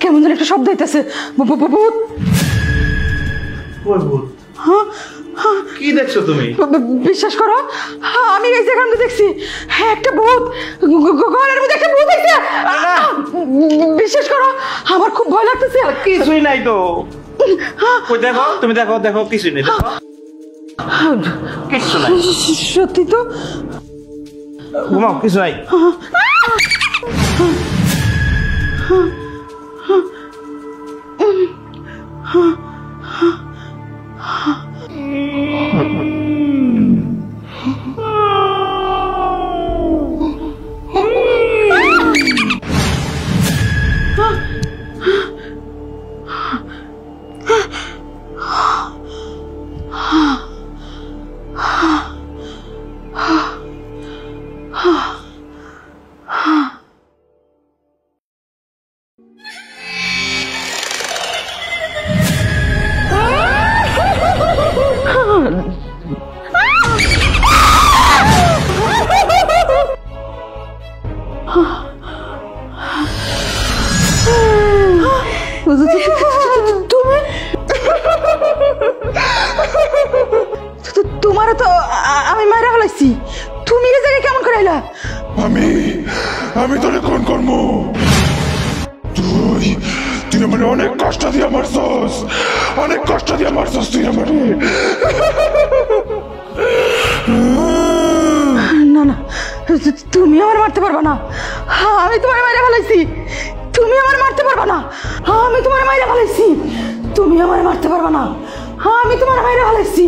কেমন যেন একটা শব্দ হইতেছে। কি দেখছো তুমি? বিশ্বাস করো, আমি এই জায়গাটা দেখছি একটা ভূত, ঘরের মধ্যে একটা ভূত আছে। বিশ্বাস করো, আমার খুব ভয় লাগতেছে। কিছুই নাই তো। দেখো, তুমি দেখো, দেখো কিছুই নেই। দেখো কিছু নাই। সত্যি তো? ঘুমাও, কিছু নাই। তোমার তো আমি মারা ফেলাইছি, তুমি এই জায়গায় কেমন করে এলা? আমি তোরে কোন কর্ম? তুই আমার অনেক কষ্ট দিয়ে মারছস, অনেক কষ্ট দিয়ে মারছস তুই আমারে। না না, তুমি আমার মারতে পারবা না, আমি তোমার মাইরা ফেলাইছি। তুমি আমার মারতে পারবা না, আমি তোমার মাইরা ফেলাইছি। তুমি আমার মারতে পারবা না, আমি তোমার মাইরা ফেলাইছি।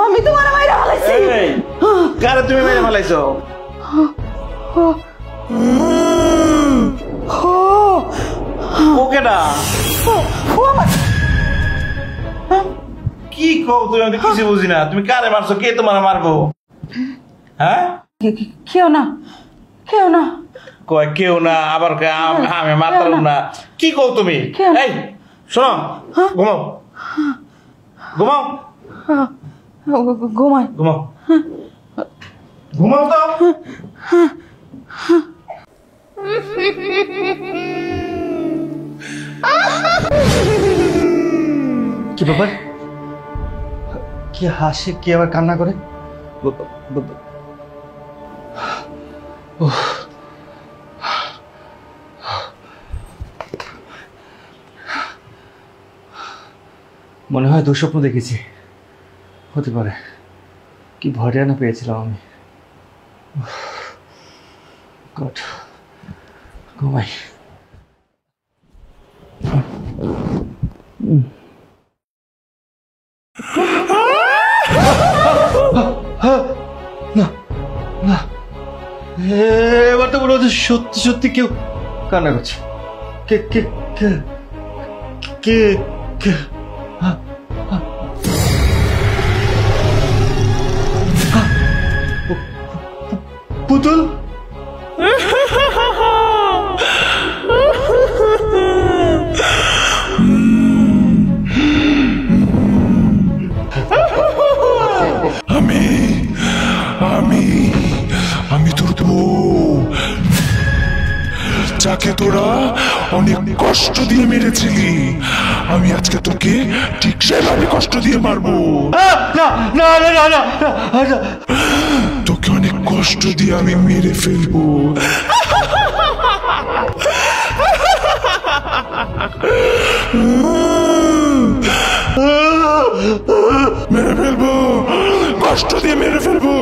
আমি তোমার মাইরা ফেলাইছি। কারে তুমি মাইরা ফেলাইছো? ওকেডা কি কও তুমি? আমি কিছু বুঝি না। তুমি কারে মারছো? কে তোমার মারবো? হ্যাঁ, কেউ না, কেউ না। কয় কেউ না, আবার আমি মারতাম না। কি কও তুমি? এই শোনো, ঘুমাও, ঘুমাও, ঘুমাই, ঘুমাও, ঘুমাও তো। কি ব্যাপার? কি হাসে, কি আবার কান্না করে? মনে হয় দুঃস্বপ্ন দেখেছি, হতে পারে। কি ভয় না পেয়েছিলাম আমি। গড, ঘুমাই। না না, এবার তো মনে হচ্ছে সত্যি সত্যি কেউ কান্না করছে। কে কে কে কে কে? পুতুল? আমি তোর বউ, যাকে তোরা অনেক কষ্ট দিয়ে মেরেছিলি। আমি আজকে তোকে ঠিক সেভাবে কষ্ট দিয়ে মারবো। তোকে অনেক কষ্ট দিয়ে আমি মেরে ফেলবো। মেরে ফেলবো, কষ্ট দিয়ে মেরে ফেলবো।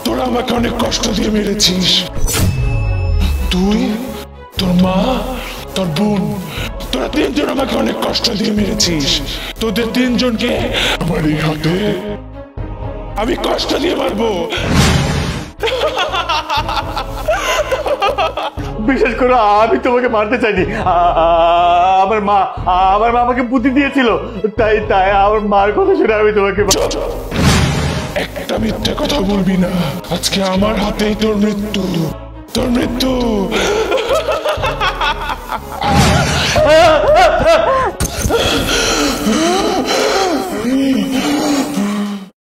তোরা আমাকে অনেক কষ্ট দিয়ে মেরেছিস, তুই, তোর মা, তোর বোন, তোরা তিনজন আমাকে অনেক কষ্ট দিয়ে মেরেছিস। তোদের তিনজনকে আমার এই হাতে আমি কষ্ট দিয়ে মারবো। বিশেষ করে আমি তোমাকে মারতে চাইনি। আমার মা আমাকে বুদ্ধি দিয়েছিল, তাই আমার মার কথা শুনে আমি তোমাকে। একটা মিথ্যে কথা বলবি না। আজকে আমার হাতেই তোর মৃত্যু, তোর মৃত্যু।